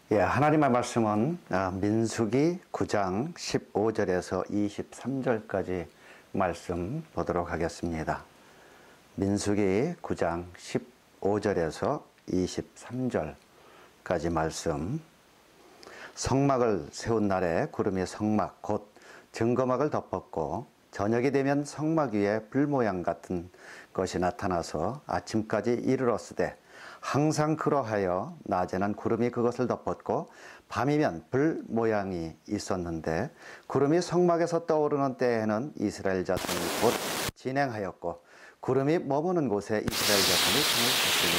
예, 하나님의 말씀은 민수기 9장 15절에서 23절까지 말씀 보도록 하겠습니다. 민수기 9장 15절에서 23절까지 말씀. 성막을 세운 날에 구름이 성막 곧 증거막을 덮었고 저녁이 되면 성막 위에 불 모양 같은 것이 나타나서 아침까지 이르렀으되 항상 그러하여 낮에는 구름이 그것을 덮었고 밤이면 불 모양이 있었는데 구름이 성막에서 떠오르는 때에는 이스라엘 자손이 곧 진행하였고 구름이 머무는 곳에 이스라엘 자손이 진을 쳤으니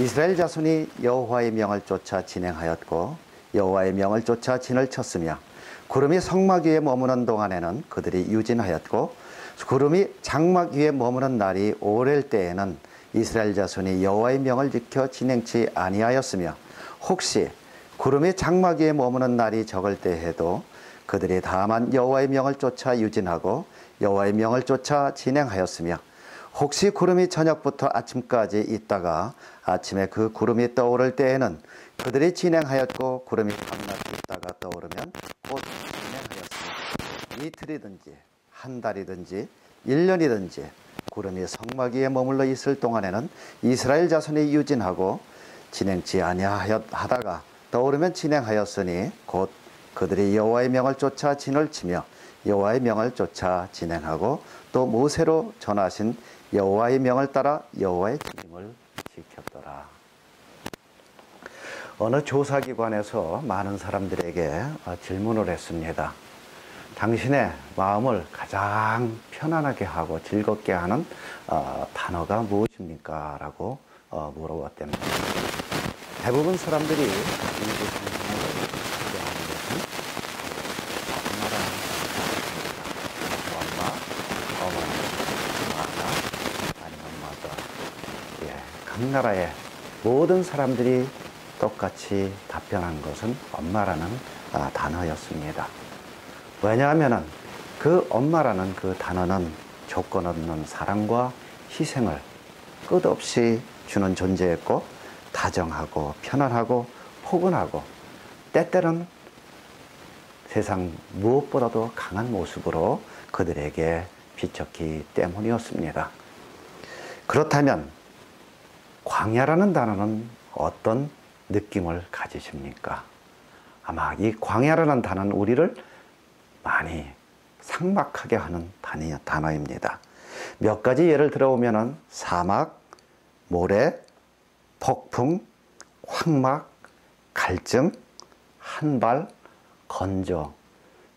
이스라엘 자손이 여호와의 명을 쫓아 진행하였고 여호와의 명을 쫓아 진을 쳤으며 구름이 성막 위에 머무는 동안에는 그들이 유진하였고 구름이 장막 위에 머무는 날이 오랠 때에는 이스라엘 자손이 여호와의 명을 지켜 진행치 아니하였으며 혹시 구름이 장막 위에 머무는 날이 적을 때에도 그들이 다만 여호와의 명을 쫓아 유진하고 여호와의 명을 쫓아 진행하였으며 혹시 구름이 저녁부터 아침까지 있다가 아침에 그 구름이 떠오를 때에는 그들이 진행하였고 구름이 밤낮 있다가 떠오르면 곧 진행하였으며 이틀이든지 한 달이든지 1년이든지 구름이 성막 위에 머물러 있을 동안에는 이스라엘 자손이 유진하고 진행치 아니하다가 떠오르면 진행하였으니 곧 그들이 여호와의 명을 쫓아 진을 치며 여호와의 명을 쫓아 진행하고 또 모세로 전하신 여호와의 명을 따라 여호와의 주님을 지켰더라. 어느 조사기관에서 많은 사람들에게 질문을 했습니다. 당신의 마음을 가장 편안하게 하고 즐겁게 하는 단어가 무엇입니까? 라고 물어봤답니다. 대부분 사람들이 인지 상상을 하는 것은 엄마라는 엄마, 어머니, 아나, 아니면 mother. 예, 각 나라의 모든 사람들이 똑같이 답변한 것은 엄마라는 단어였습니다. 왜냐하면 그 엄마라는 그 단어는 조건 없는 사랑과 희생을 끝없이 주는 존재였고 다정하고 편안하고 포근하고 때때는 세상 무엇보다도 강한 모습으로 그들에게 비쳤기 때문이었습니다. 그렇다면 광야라는 단어는 어떤 느낌을 가지십니까? 아마 이 광야라는 단어는 우리를 많이 삭막하게 하는 단어입니다. 몇 가지 예를 들어보면 사막, 모래, 폭풍, 황막, 갈증, 한발, 건조.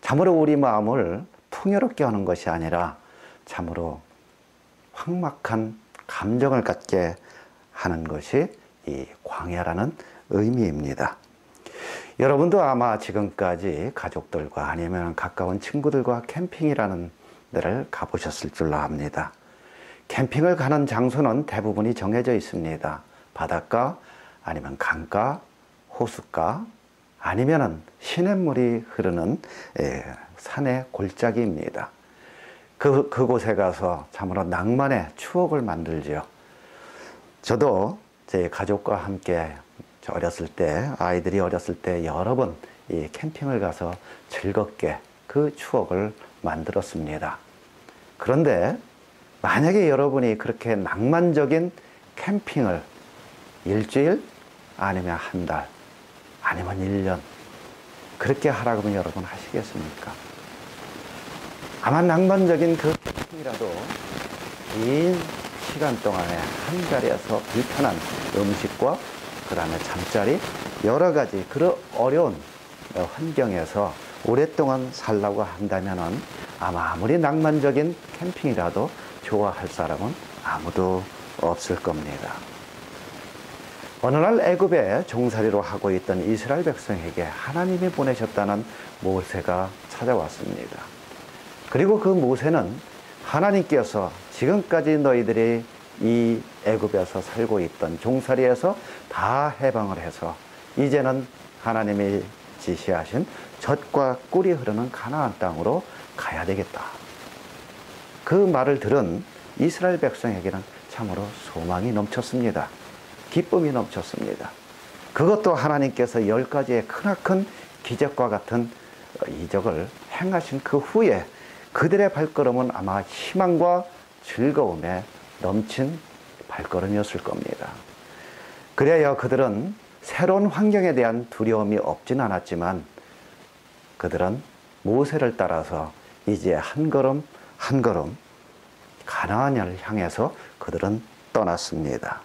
참으로 우리 마음을 풍요롭게 하는 것이 아니라 참으로 황막한 감정을 갖게 하는 것이 이 광야라는 의미입니다. 여러분도 아마 지금까지 가족들과 아니면 가까운 친구들과 캠핑이라는 데를 가보셨을 줄로 압니다. 캠핑을 가는 장소는 대부분이 정해져 있습니다. 바닷가, 아니면 강가, 호숫가, 아니면 시냇물이 흐르는 산의 골짜기입니다. 그곳에 가서 참으로 낭만의 추억을 만들죠. 저도 제 가족과 함께 어렸을 때, 아이들이 어렸을 때 여러 번 이 캠핑을 가서 즐겁게 그 추억을 만들었습니다. 그런데 만약에 여러분이 그렇게 낭만적인 캠핑을 일주일 아니면 한 달 아니면 1년 그렇게 하라고 하면 여러분 하시겠습니까? 아마 낭만적인 그 캠핑이라도 긴 시간 동안에 한 자리에서 불편한 음식과 그 다음에 잠자리 여러 가지 그런 어려운 환경에서 오랫동안 살라고 한다면 아마 아무리 낭만적인 캠핑이라도 좋아할 사람은 아무도 없을 겁니다. 어느 날 애굽에 종살이로 하고 있던 이스라엘 백성에게 하나님이 보내셨다는 모세가 찾아왔습니다. 그리고 그 모세는 하나님께서 지금까지 너희들이 이 애굽에서 살고 있던 종살이에서 다 해방을 해서 이제는 하나님이 지시하신 젖과 꿀이 흐르는 가나안 땅으로 가야 되겠다. 그 말을 들은 이스라엘 백성에게는 참으로 소망이 넘쳤습니다. 기쁨이 넘쳤습니다. 그것도 하나님께서 10가지의 크나큰 기적과 같은 이적을 행하신 그 후에 그들의 발걸음은 아마 희망과 즐거움에 넘친 발걸음이었을 겁니다. 그래야 그들은 새로운 환경에 대한 두려움이 없진 않았지만 그들은 모세를 따라서 이제 한 걸음 한 걸음 가나안을 향해서 그들은 떠났습니다.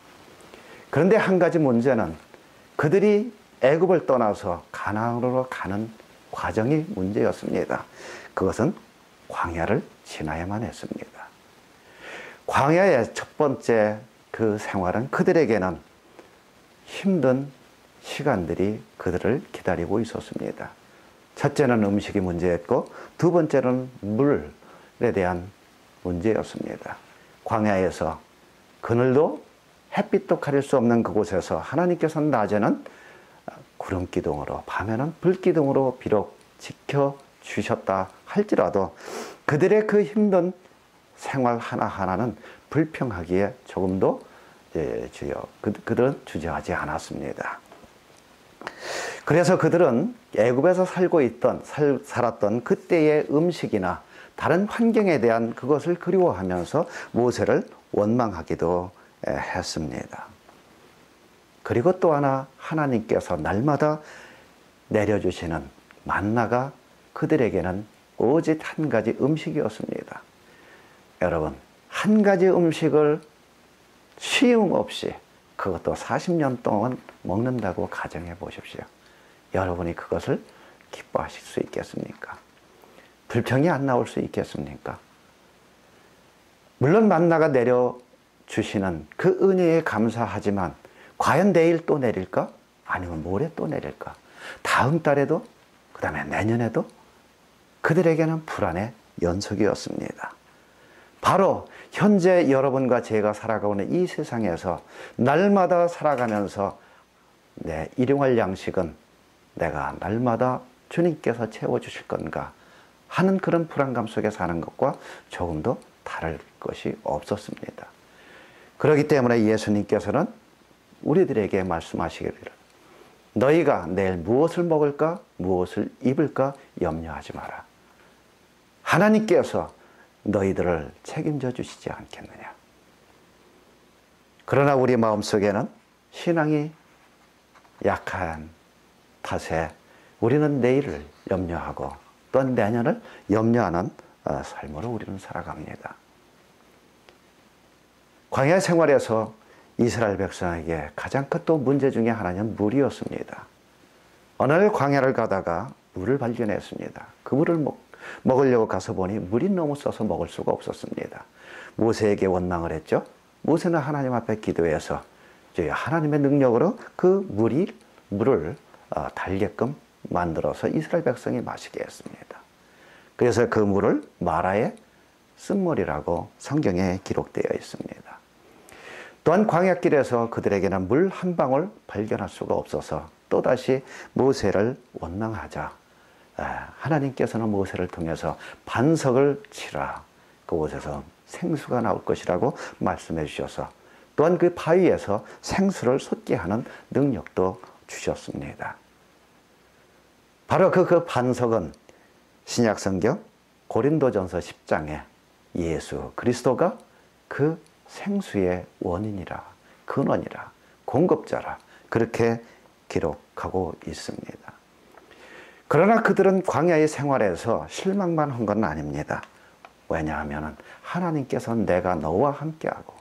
그런데 한 가지 문제는 그들이 애굽을 떠나서 가나안으로 가는 과정이 문제였습니다. 그것은 광야를 지나야만 했습니다. 광야의 첫 번째 그 생활은 그들에게는 힘든 시간들이 그들을 기다리고 있었습니다. 첫째는 음식이 문제였고 두 번째는 물에 대한 문제였습니다. 광야에서 그늘도 햇빛도 가릴 수 없는 그곳에서 하나님께서는 낮에는 구름기둥으로 밤에는 불기둥으로 비록 지켜주셨다 할지라도 그들의 그 힘든 생활 하나하나는 불평하기에 조금도 그들은 주저하지 않았습니다. 그래서 그들은 애굽에서 살았던 그때의 음식이나 다른 환경에 대한 그것을 그리워하면서 모세를 원망하기도 했습니다. 그리고 또 하나 하나님께서 날마다 내려주시는 만나가 그들에게는 오직 한 가지 음식이었습니다. 여러분, 한 가지 음식을 쉼 없이 그것도 40년 동안 먹는다고 가정해 보십시오. 여러분이 그것을 기뻐하실 수 있겠습니까? 불평이 안 나올 수 있겠습니까? 물론 만나가 내려주시는 그 은혜에 감사하지만 과연 내일 또 내릴까? 아니면 모레 또 내릴까? 다음 달에도 그 다음에 내년에도 그들에게는 불안의 연속이었습니다. 바로 현재 여러분과 제가 살아가고 있는 이 세상에서 날마다 살아가면서 내 일용할 양식은 내가 날마다 주님께서 채워주실 건가 하는 그런 불안감 속에 사는 것과 조금도 다를 것이 없었습니다. 그렇기 때문에 예수님께서는 우리들에게 말씀하시기를 너희가 내일 무엇을 먹을까 무엇을 입을까 염려하지 마라. 하나님께서 너희들을 책임져 주시지 않겠느냐. 그러나 우리 마음속에는 신앙이 약한 탓에 우리는 내일을 염려하고 또 내년을 염려하는 삶으로 우리는 살아갑니다. 광야 생활에서 이스라엘 백성에게 가장 큰 또 문제 중에 하나는 물이었습니다. 어느 날 광야를 가다가 물을 발견했습니다. 그 물을 먹으려고 가서 보니 물이 너무 써서 먹을 수가 없었습니다. 모세에게 원망을 했죠. 모세는 하나님 앞에 기도해서 하나님의 능력으로 그 물을 달게끔 만들어서 이스라엘 백성이 마시게 했습니다. 그래서 그 물을 마라의 쓴물이라고 성경에 기록되어 있습니다. 또한 광야길에서 그들에게는 물 한 방울 발견할 수가 없어서 또다시 모세를 원망하자 하나님께서는 모세를 통해서 반석을 치라. 그곳에서 생수가 나올 것이라고 말씀해 주셔서 또한 그 바위에서 생수를 솟게 하는 능력도 주셨습니다. 바로 그 반석은 신약성경 고린도전서 10장에 예수 그리스도가 그 생수의 원인이라 근원이라 공급자라 그렇게 기록하고 있습니다. 그러나 그들은 광야의 생활에서 실망만 한 건 아닙니다. 왜냐하면 하나님께서 내가 너와 함께하고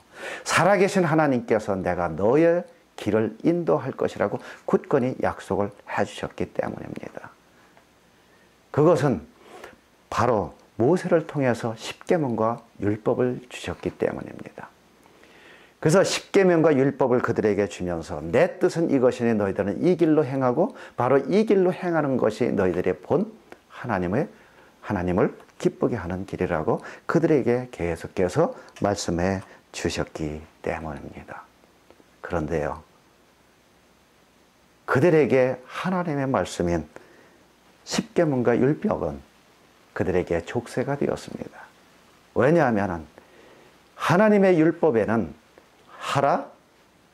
살아계신 하나님께서 내가 너의 길을 인도할 것이라고 굳건히 약속을 해주셨기 때문입니다. 그것은 바로 모세를 통해서 십계명과 율법을 주셨기 때문입니다. 그래서 십계명과 율법을 그들에게 주면서 내 뜻은 이것이니 너희들은 이 길로 행하고 바로 이 길로 행하는 것이 너희들의 본 하나님을 기쁘게 하는 길이라고 그들에게 계속해서 말씀해 주셨기 때문입니다. 그런데요, 그들에게 하나님의 말씀인 십계명과 율법은 그들에게 족쇄가 되었습니다. 왜냐하면 하나님의 율법에는 하라,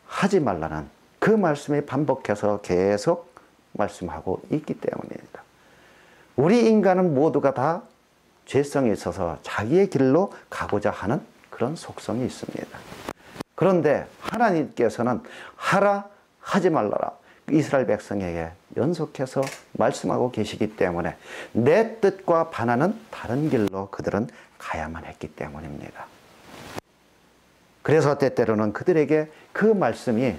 하지 말라는 그 말씀이 반복해서 계속 말씀하고 있기 때문입니다. 우리 인간은 모두가 다 죄성이 있어서 자기의 길로 가고자 하는 그런 속성이 있습니다. 그런데 하나님께서는 하라 하지 말라라 이스라엘 백성에게 연속해서 말씀하고 계시기 때문에 내 뜻과 반하는 다른 길로 그들은 가야만 했기 때문입니다. 그래서 때때로는 그들에게 그 말씀이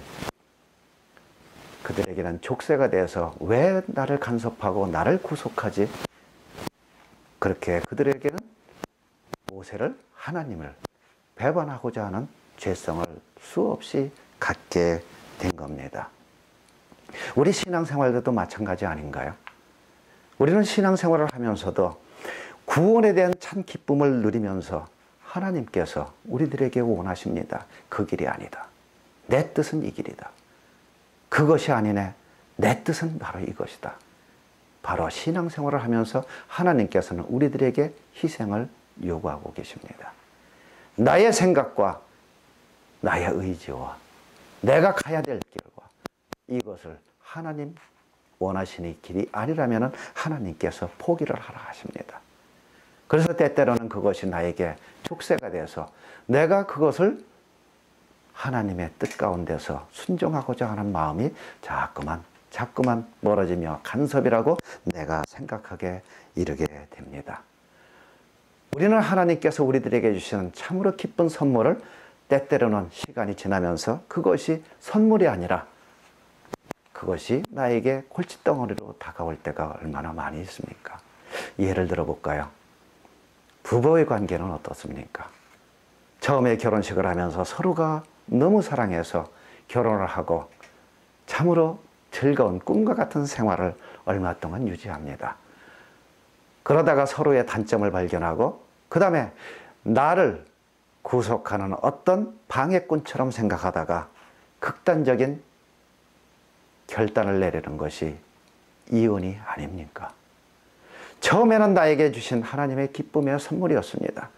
그들에게는 족쇄가 돼서 왜 나를 간섭하고 나를 구속하지? 그렇게 그들에게는 모세를 하나님을 배반하고자 하는 죄성을 수없이 갖게 된 겁니다. 우리 신앙생활도 마찬가지 아닌가요? 우리는 신앙생활을 하면서도 구원에 대한 참 기쁨을 누리면서 하나님께서 우리들에게 원하십니다. 그 길이 아니다. 내 뜻은 이 길이다. 그것이 아니네. 내 뜻은 바로 이것이다. 바로 신앙생활을 하면서 하나님께서는 우리들에게 희생을 요구하고 계십니다. 나의 생각과 나의 의지와 내가 가야 될 길과 이것을 하나님 원하시는 길이 아니라면 하나님께서 포기를 하라 하십니다. 그래서 때때로는 그것이 나에게 족쇄가 돼서 내가 그것을 하나님의 뜻 가운데서 순종하고자 하는 마음이 자꾸만 멀어지며 간섭이라고 내가 생각하게 이르게 됩니다. 우리는 하나님께서 우리들에게 주시는 참으로 기쁜 선물을 때때로는 시간이 지나면서 그것이 선물이 아니라 그것이 나에게 골칫덩어리로 다가올 때가 얼마나 많이 있습니까? 예를 들어 볼까요? 부부의 관계는 어떻습니까? 처음에 결혼식을 하면서 서로가 너무 사랑해서 결혼을 하고 참으로 즐거운 꿈과 같은 생활을 얼마 동안 유지합니다. 그러다가 서로의 단점을 발견하고 그 다음에 나를 구속하는 어떤 방해꾼처럼 생각하다가 극단적인 결단을 내리는 것이 이혼이 아닙니까? 처음에는 나에게 주신 하나님의 기쁨의 선물이었습니다.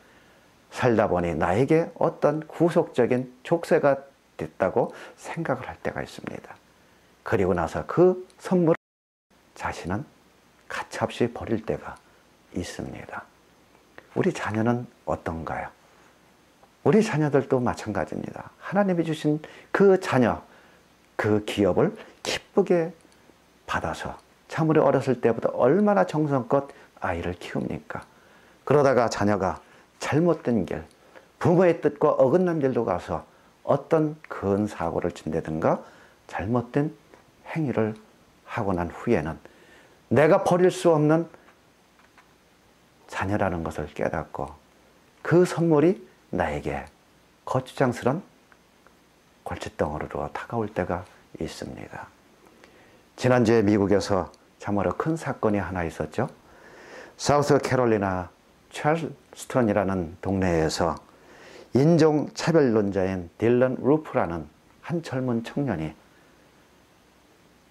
살다 보니 나에게 어떤 구속적인 족쇄가 됐다고 생각을 할 때가 있습니다. 그리고 나서 그 선물을 자신은 가차없이 버릴 때가 있습니다. 우리 자녀는 어떤가요? 우리 자녀들도 마찬가지입니다. 하나님이 주신 그 자녀, 그 기업을 기쁘게 받아서 참으로 어렸을 때부터 얼마나 정성껏 아이를 키웁니까? 그러다가 자녀가 잘못된 길, 부모의 뜻과 어긋난 길로 가서 어떤 큰 사고를 친다든가 잘못된 행위를 하고 난 후에는 내가 버릴 수 없는 자녀라는 것을 깨닫고 그 선물이 나에게 거추장스런 골칫덩어리로 다가올 때가 있습니다. 지난주에 미국에서 참으로 큰 사건이 하나 있었죠. 사우스 캐롤리나 찰스턴이라는 동네에서 인종차별론자인 딜런 루프라는 한 젊은 청년이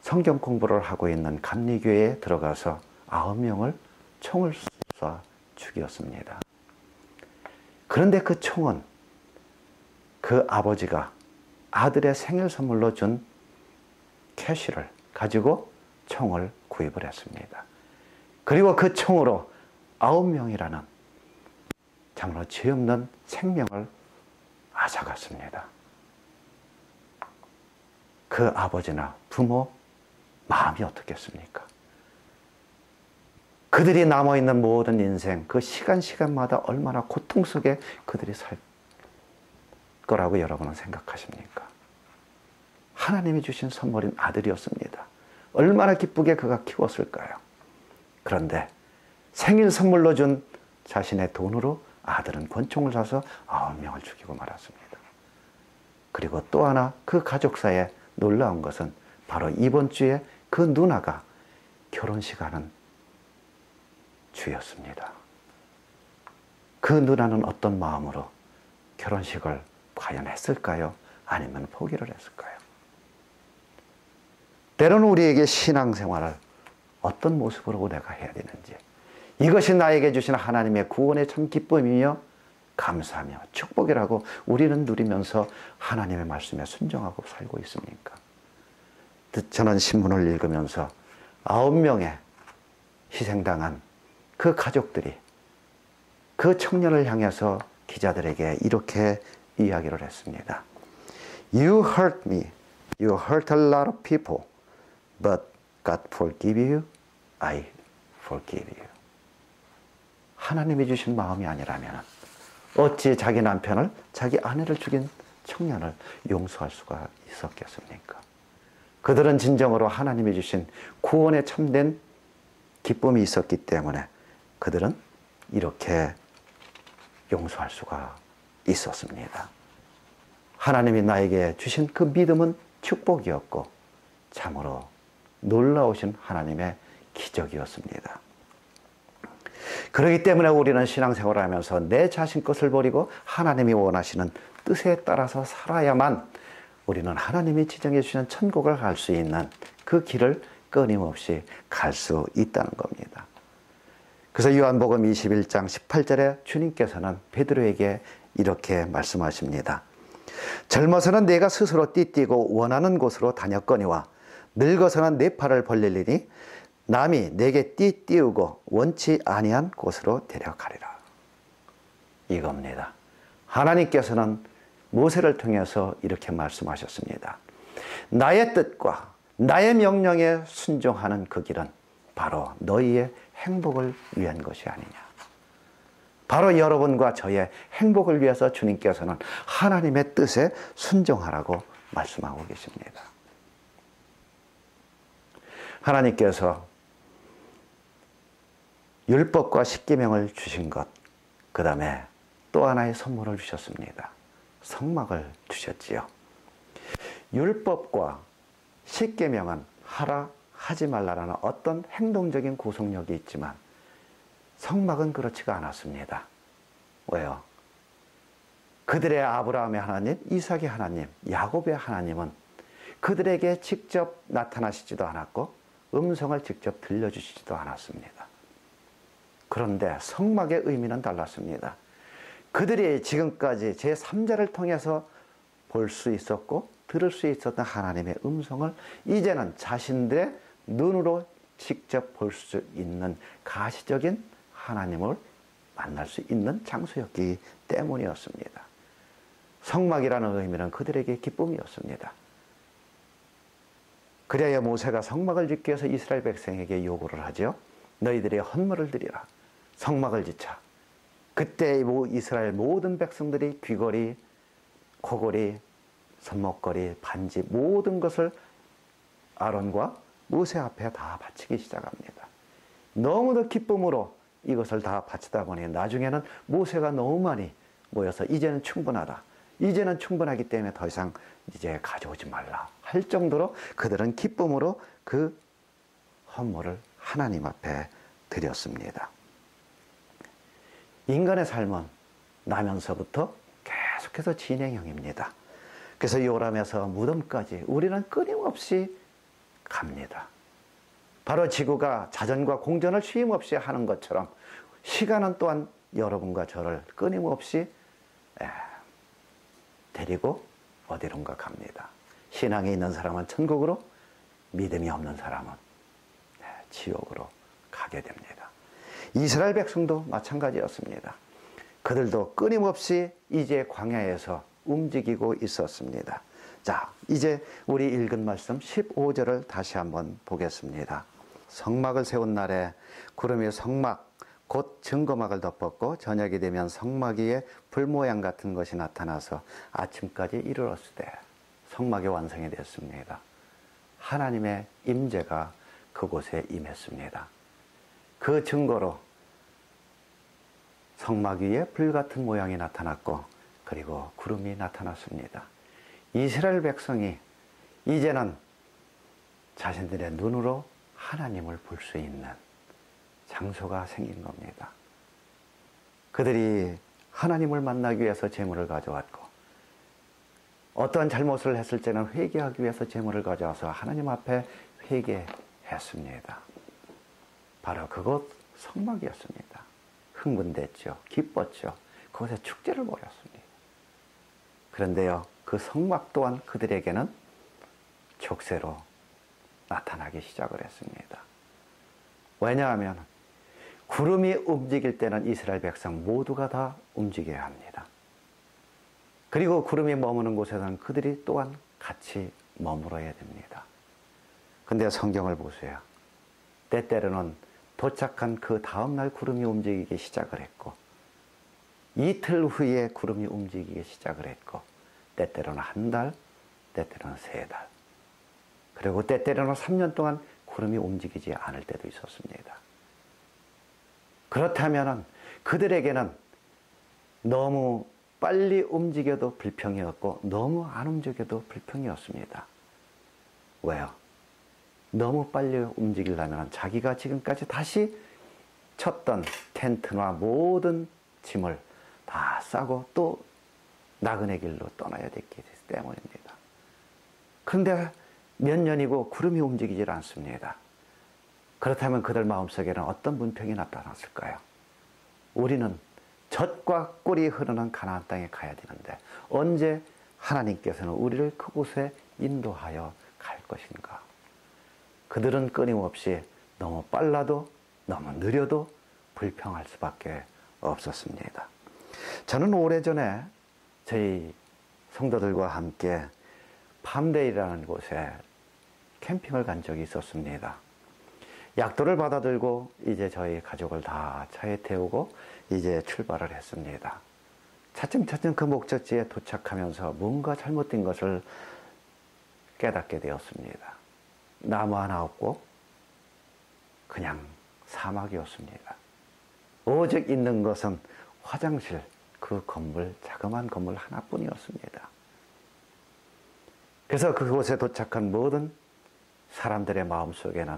성경 공부를 하고 있는 감리교회에 들어가서 9명을 총을 쏴 죽였습니다. 그런데 그 총은 그 아버지가 아들의 생일 선물로 준 캐시를 가지고 총을 구입을 했습니다. 그리고 그 총으로 9명이라는 참으로 죄 없는 생명을 앗아갔습니다. 그 아버지나 부모 마음이 어떻겠습니까? 그들이 남아있는 모든 인생, 그 시간마다 얼마나 고통 속에 그들이 살 거라고 여러분은 생각하십니까? 하나님이 주신 선물인 아들이었습니다. 얼마나 기쁘게 그가 키웠을까요? 그런데 생일 선물로 준 자신의 돈으로 아들은 권총을 사서 9명을 죽이고 말았습니다. 그리고 또 하나 그 가족사에 놀라운 것은 바로 이번 주에 그 누나가 결혼식하는 주였습니다. 그 누나는 어떤 마음으로 결혼식을 과연 했을까요? 아니면 포기를 했을까요? 때로는 우리에게 신앙생활을 어떤 모습으로 내가 해야 되는지, 이것이 나에게 주신 하나님의 구원의 참 기쁨이며 감사하며 축복이라고 우리는 누리면서 하나님의 말씀에 순종하고 살고 있습니까? 저는 신문을 읽으면서 9명의 희생당한 그 가족들이 그 청년을 향해서 기자들에게 이렇게 이야기를 했습니다. You hurt me. You hurt a lot of people. But God forgive you. I forgive you. 하나님이 주신 마음이 아니라면 어찌 자기 남편을, 자기 아내를 죽인 청년을 용서할 수가 있었겠습니까? 그들은 진정으로 하나님이 주신 구원에 참된 기쁨이 있었기 때문에 그들은 이렇게 용서할 수가 있었습니다. 하나님이 나에게 주신 그 믿음은 축복이었고 참으로 놀라우신 하나님의 기적이었습니다. 그렇기 때문에 우리는 신앙생활을 하면서 내 자신 것을 버리고 하나님이 원하시는 뜻에 따라서 살아야만 우리는 하나님이 지정해 주시는 천국을 갈 수 있는 그 길을 끊임없이 갈 수 있다는 겁니다. 그래서 요한복음 21장 18절에 주님께서는 베드로에게 이렇게 말씀하십니다. 젊어서는 내가 스스로 띠뛰고 원하는 곳으로 다녔거니와 늙어서는 내 팔을 벌리리니 남이 내게 띠띠우고 원치 아니한 곳으로 데려가리라. 이겁니다. 하나님께서는 모세를 통해서 이렇게 말씀하셨습니다. 나의 뜻과 나의 명령에 순종하는 그 길은 바로 너희의 행복을 위한 것이 아니냐. 바로 여러분과 저의 행복을 위해서 주님께서는 하나님의 뜻에 순종하라고 말씀하고 계십니다. 하나님께서 율법과 십계명을 주신 것, 그 다음에 또 하나의 선물을 주셨습니다. 성막을 주셨지요. 율법과 십계명은 하라 하지 말라라는 어떤 행동적인 구속력이 있지만 성막은 그렇지가 않았습니다. 왜요? 그들의 아브라함의 하나님, 이삭의 하나님, 야곱의 하나님은 그들에게 직접 나타나시지도 않았고 음성을 직접 들려주시지도 않았습니다. 그런데 성막의 의미는 달랐습니다. 그들이 지금까지 제3자를 통해서 볼 수 있었고 들을 수 있었던 하나님의 음성을 이제는 자신들의 눈으로 직접 볼 수 있는 가시적인 하나님을 만날 수 있는 장소였기 때문이었습니다. 성막이라는 의미는 그들에게 기쁨이었습니다. 그래야 모세가 성막을 짓기 위해서 이스라엘 백성에게 요구를 하죠. 너희들의 헌물을 드리라. 성막을 짓자. 그때 이스라엘 모든 백성들이 귀걸이, 코걸이, 손목걸이, 반지 모든 것을 아론과 모세 앞에 다 바치기 시작합니다. 너무도 기쁨으로 이것을 다 바치다 보니 나중에는 모세가 너무 많이 모여서 이제는 충분하다. 이제는 충분하기 때문에 더 이상 이제 가져오지 말라 할 정도로 그들은 기쁨으로 그 헌물을 하나님 앞에 드렸습니다. 인간의 삶은 나면서부터 계속해서 진행형입니다. 그래서 요람에서 무덤까지 우리는 끊임없이 갑니다. 바로 지구가 자전과 공전을 쉼없이 하는 것처럼 시간은 또한 여러분과 저를 끊임없이 데리고 어디론가 갑니다. 신앙이 있는 사람은 천국으로, 믿음이 없는 사람은 지옥으로 가게 됩니다. 이스라엘 백성도 마찬가지였습니다. 그들도 끊임없이 이제 광야에서 움직이고 있었습니다. 자, 이제 우리 읽은 말씀 15절을 다시 한번 보겠습니다. 성막을 세운 날에 구름이 성막 곧 증거막을 덮었고 저녁이 되면 성막 위에 불 모양 같은 것이 나타나서 아침까지 이르렀을 때 성막이 완성이 됐습니다. 하나님의 임재가 그곳에 임했습니다. 그 증거로 성막 위에 불 같은 모양이 나타났고 그리고 구름이 나타났습니다. 이스라엘 백성이 이제는 자신들의 눈으로 하나님을 볼 수 있는 장소가 생긴 겁니다. 그들이 하나님을 만나기 위해서 제물을 가져왔고 어떠한 잘못을 했을 때는 회개하기 위해서 제물을 가져와서 하나님 앞에 회개했습니다. 바로 그곳 성막이었습니다. 흥분됐죠. 기뻤죠. 그곳에 축제를 벌였습니다. 그런데요, 그 성막 또한 그들에게는 족쇄로 나타나기 시작을 했습니다. 왜냐하면 구름이 움직일 때는 이스라엘 백성 모두가 다 움직여야 합니다. 그리고 구름이 머무는 곳에서는 그들이 또한 같이 머물어야 됩니다. 근데 성경을 보세요. 때때로는 도착한 그 다음날 구름이 움직이기 시작을 했고, 이틀 후에 구름이 움직이기 시작을 했고, 때때로는 한 달, 때때로는 3달, 그리고 때때로는 3년 동안 구름이 움직이지 않을 때도 있었습니다. 그렇다면 그들에게는 너무 빨리 움직여도 불평이었고 너무 안 움직여도 불평이었습니다. 왜요? 너무 빨리 움직이려면 자기가 지금까지 다시 쳤던 텐트나 모든 짐을 다 싸고 또 나그네 길로 떠나야 됐기 때문입니다. 그런데 몇 년이고 구름이 움직이질 않습니다. 그렇다면 그들 마음속에는 어떤 문평이 나타났을까요? 우리는 젖과 꿀이 흐르는 가나안 땅에 가야 되는데 언제 하나님께서는 우리를 그곳에 인도하여 갈 것인가? 그들은 끊임없이 너무 빨라도 너무 느려도 불평할 수밖에 없었습니다. 저는 오래전에 저희 성도들과 함께 팜데이라는 곳에 캠핑을 간 적이 있었습니다. 약도를 받아들고 이제 저희 가족을 다 차에 태우고 이제 출발을 했습니다. 차츰차츰 그 목적지에 도착하면서 뭔가 잘못된 것을 깨닫게 되었습니다. 나무 하나 없고 그냥 사막이었습니다. 오직 있는 것은 화장실, 그 건물, 자그마한 건물 하나뿐이었습니다. 그래서 그곳에 도착한 모든 사람들의 마음속에는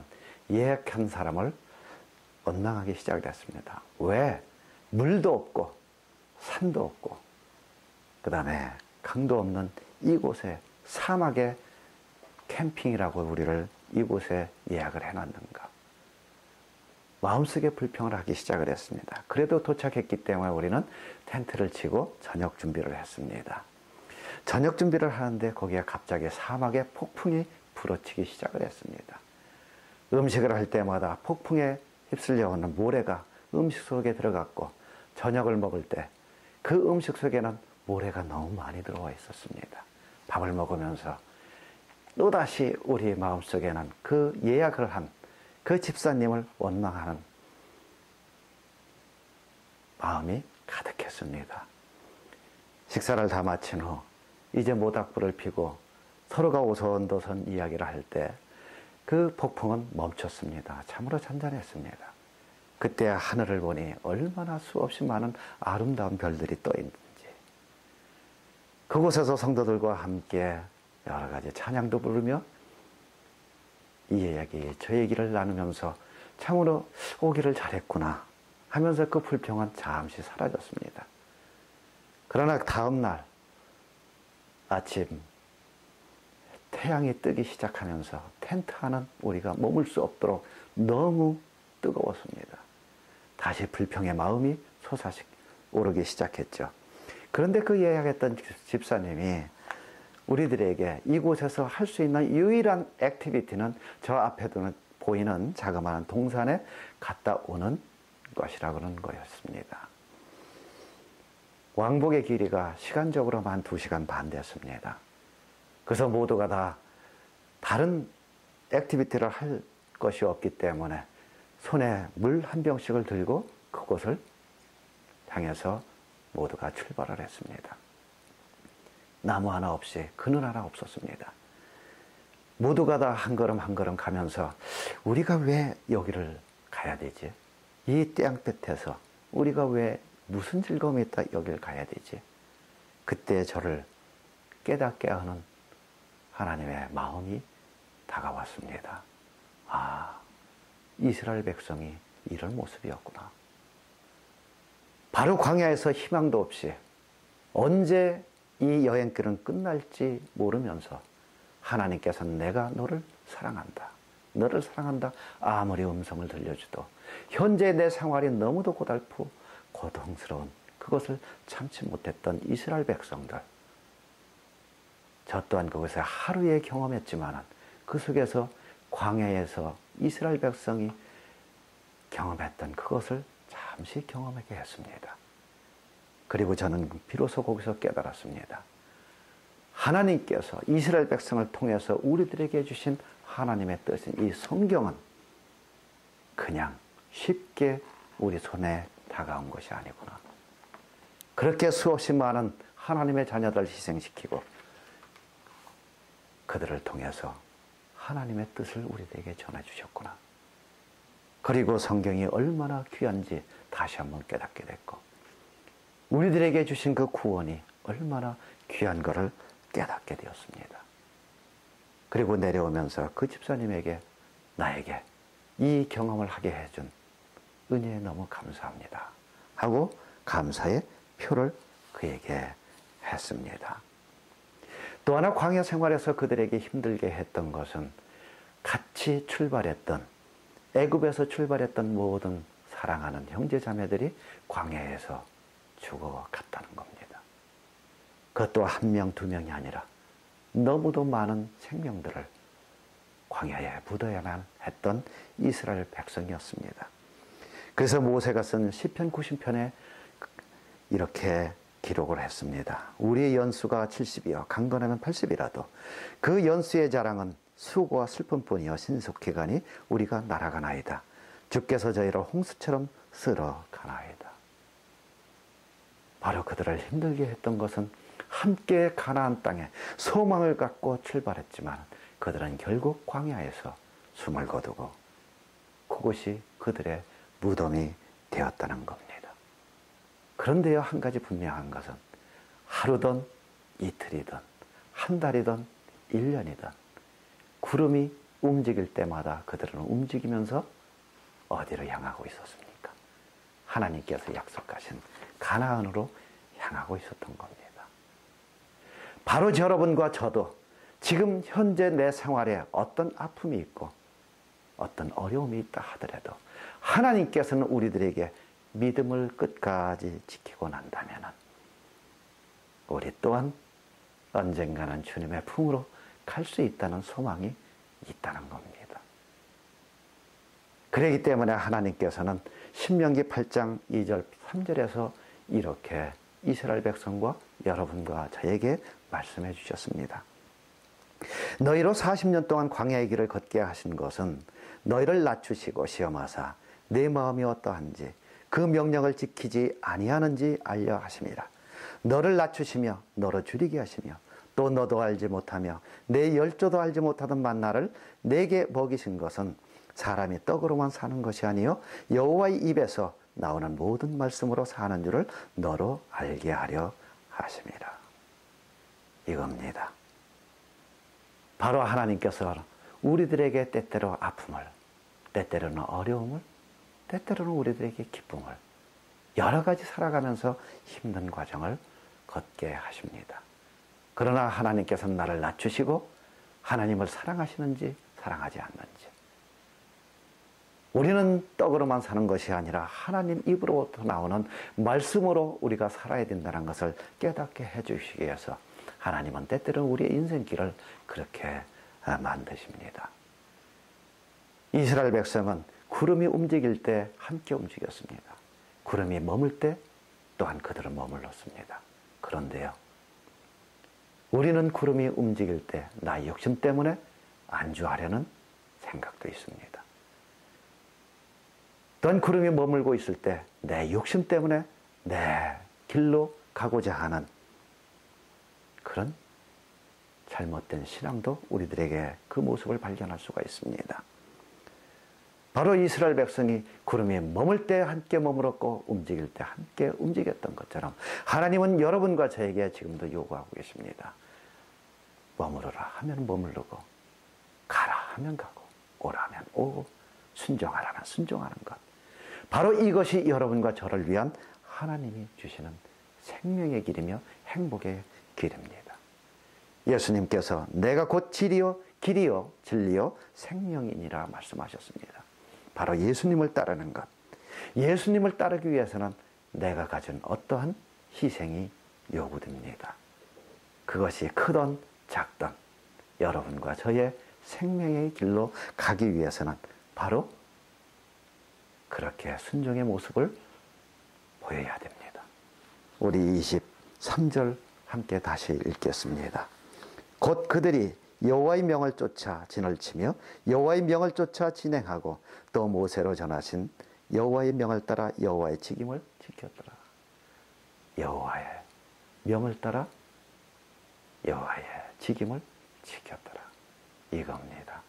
예약한 사람을 원망하기 시작됐습니다. 왜? 물도 없고 산도 없고 그 다음에 강도 없는 이곳에 사막에 캠핑이라고 우리를 이곳에 예약을 해놨는가. 마음속에 불평을 하기 시작을 했습니다. 그래도 도착했기 때문에 우리는 텐트를 치고 저녁 준비를 했습니다. 저녁 준비를 하는데 거기에 갑자기 사막에 폭풍이 불어치기 시작을 했습니다. 음식을 할 때마다 폭풍에 휩쓸려 오는 모래가 음식 속에 들어갔고 저녁을 먹을 때 그 음식 속에는 모래가 너무 많이 들어와 있었습니다. 밥을 먹으면서 또다시 우리 마음속에는 그 예약을 한 그 집사님을 원망하는 마음이 가득했습니다. 식사를 다 마친 후 이제 모닥불을 피고 서로가 오손도손 이야기를 할 때 그 폭풍은 멈췄습니다. 참으로 잔잔했습니다. 그때 하늘을 보니 얼마나 수없이 많은 아름다운 별들이 떠 있는지, 그곳에서 성도들과 함께 여러 가지 찬양도 부르며 이 이야기 저 얘기를 나누면서 참으로 오기를 잘했구나 하면서 그 불평은 잠시 사라졌습니다. 그러나 다음 날 아침 태양이 뜨기 시작하면서 텐트 안은 우리가 머물 수 없도록 너무 뜨거웠습니다. 다시 불평의 마음이 솟아오르기 시작했죠. 그런데 그 예약했던 집사님이 우리들에게 이곳에서 할 수 있는 유일한 액티비티는 저 앞에 보이는 자그마한 동산에 갔다 오는 것이라고는 거였습니다. 왕복의 길이가 시간적으로만 2시간 반 됐습니다. 그래서 모두가 다 다른 액티비티를 할 것이 없기 때문에 손에 물 한 병씩을 들고 그곳을 향해서 모두가 출발을 했습니다. 나무 하나 없이 그늘 하나 없었습니다. 모두가 다 한 걸음 한 걸음 가면서 우리가 왜 여기를 가야 되지? 이 땅끝에서 우리가 왜 무슨 즐거움이 있다 여기를 가야 되지? 그때 저를 깨닫게 하는 하나님의 마음이 다가왔습니다. 아, 이스라엘 백성이 이런 모습이었구나. 바로 광야에서 희망도 없이 언제 이 여행길은 끝날지 모르면서 하나님께서는 내가 너를 사랑한다. 너를 사랑한다. 아무리 음성을 들려주도 현재 내 생활이 너무도 고달프고 고통스러운 그것을 참지 못했던 이스라엘 백성들. 저 또한 그것을 하루에 경험했지만 그 속에서 광야에서 이스라엘 백성이 경험했던 그것을 잠시 경험하게 했습니다. 그리고 저는 비로소 거기서 깨달았습니다. 하나님께서 이스라엘 백성을 통해서 우리들에게 주신 하나님의 뜻인 이 성경은 그냥 쉽게 우리 손에 다가온 것이 아니구나. 그렇게 수없이 많은 하나님의 자녀들을 희생시키고 그들을 통해서 하나님의 뜻을 우리들에게 전해주셨구나. 그리고 성경이 얼마나 귀한지 다시 한번 깨닫게 됐고 우리들에게 주신 그 구원이 얼마나 귀한 것을 깨닫게 되었습니다. 그리고 내려오면서 그 집사님에게 나에게 이 경험을 하게 해준 은혜에 너무 감사합니다 하고 감사의 표를 그에게 했습니다. 또 하나 광야 생활에서 그들에게 힘들게 했던 것은 같이 출발했던 애굽에서 출발했던 모든 사랑하는 형제자매들이 광야에서 죽어갔다는 겁니다. 그것도 한 명, 두 명이 아니라 너무도 많은 생명들을 광야에 묻어야만 했던 이스라엘 백성이었습니다. 그래서 모세가 쓴 시편 90편에 이렇게 기록을 했습니다. 우리의 연수가 70이요 강건하면 80이라도 그 연수의 자랑은 수고와 슬픔뿐이요 신속히 가니 우리가 날아가나이다. 주께서 저희를 홍수처럼 쓸어 가나이다. 바로 그들을 힘들게 했던 것은 함께 가나안 땅에 소망을 갖고 출발했지만 그들은 결국 광야에서 숨을 거두고 그곳이 그들의 무덤이 되었다는 겁니다. 그런데요, 한 가지 분명한 것은 하루든 이틀이든 한 달이든 1년이든 구름이 움직일 때마다 그들은 움직이면서 어디로 향하고 있었습니까? 하나님께서 약속하신 가나안으로 향하고 있었던 겁니다. 바로 여러분과 저도 지금 현재 내 생활에 어떤 아픔이 있고 어떤 어려움이 있다 하더라도 하나님께서는 우리들에게 믿음을 끝까지 지키고 난다면 우리 또한 언젠가는 주님의 품으로 갈 수 있다는 소망이 있다는 겁니다. 그렇기 때문에 하나님께서는 신명기 8장 2절 3절에서 이렇게 이스라엘 백성과 여러분과 저에게 말씀해 주셨습니다. 너희로 40년 동안 광야의 길을 걷게 하신 것은 너희를 낮추시고 시험하사 내 마음이 어떠한지 그 명령을 지키지 아니하는지 알려 하심이라. 너를 낮추시며 너를 줄이게 하시며 또 너도 알지 못하며 내 열조도 알지 못하던 만나를 내게 먹이신 것은 사람이 떡으로만 사는 것이 아니요 여호와의 입에서 나오는 모든 말씀으로 사는 줄을 너로 알게 하려 하심이라. 이겁니다. 바로 하나님께서 우리들에게 때때로 아픔을, 때때로는 어려움을, 때때로는 우리들에게 기쁨을 여러 가지 살아가면서 힘든 과정을 걷게 하십니다. 그러나 하나님께서는 나를 낮추시고 하나님을 사랑하시는지 사랑하지 않는지 우리는 떡으로만 사는 것이 아니라 하나님 입으로부터 나오는 말씀으로 우리가 살아야 된다는 것을 깨닫게 해주시기 위해서 하나님은 때때로 우리의 인생길을 그렇게 만드십니다. 이스라엘 백성은 구름이 움직일 때 함께 움직였습니다. 구름이 머물 때 또한 그들은 머물렀습니다. 그런데요, 우리는 구름이 움직일 때 나의 욕심 때문에 안주하려는 생각도 있습니다. 또한 구름이 머물고 있을 때 내 욕심 때문에 내 길로 가고자 하는 그런 잘못된 신앙도 우리들에게 그 모습을 발견할 수가 있습니다. 바로 이스라엘 백성이 구름이 머물 때 함께 머물었고 움직일 때 함께 움직였던 것처럼 하나님은 여러분과 저에게 지금도 요구하고 계십니다. 머무르라 하면 머무르고 가라 하면 가고 오라 하면 오고 순종하라 하면 순종하는 것. 바로 이것이 여러분과 저를 위한 하나님이 주시는 생명의 길이며 행복의 길입니다. 예수님께서 내가 곧 길이요 진리요 생명이니라 말씀하셨습니다. 바로 예수님을 따르는 것. 예수님을 따르기 위해서는 내가 가진 어떠한 희생이 요구됩니다. 그것이 크던 작던 여러분과 저의 생명의 길로 가기 위해서는 바로 그렇게 순종의 모습을 보여야 됩니다. 우리 23절 함께 다시 읽겠습니다. 곧 그들이 여호와의 명을 쫓아 진을 치며 여호와의 명을 쫓아 진행하고 또 모세로 전하신 여호와의 명을 따라 여호와의 직임을 지켰더라. 여호와의 명을 따라 여호와의 직임을 지켰더라. 이겁니다.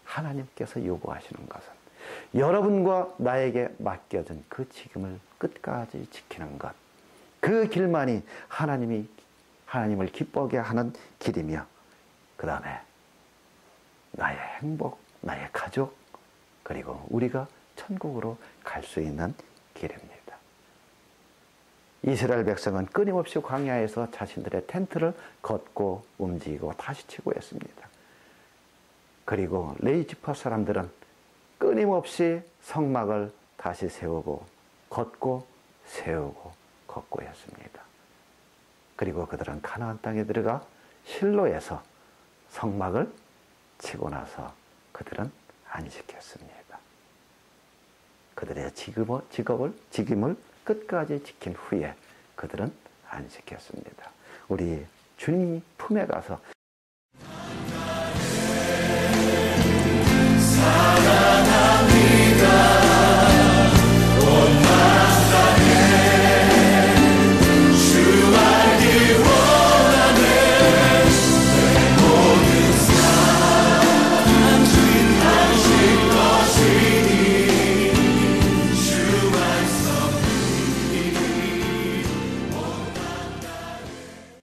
하나님께서 요구하시는 것은 여러분과 나에게 맡겨진 그 직임을 끝까지 지키는 것. 그 길만이 하나님을 기쁘게 하는 길이며 그 다음에 나의 행복, 나의 가족, 그리고 우리가 천국으로 갈 수 있는 길입니다. 이스라엘 백성은 끊임없이 광야에서 자신들의 텐트를 걷고 움직이고 다시 치고 했습니다. 그리고 레위지파 사람들은 끊임없이 성막을 다시 세우고 걷고 세우고 걷고 했습니다. 그리고 그들은 가나안 땅에 들어가 실로에서 성막을 치고 나서 그들은 안식했습니다. 그들의 직임을 끝까지 지킨 후에 그들은 안식했습니다. 우리 주님 품에 가서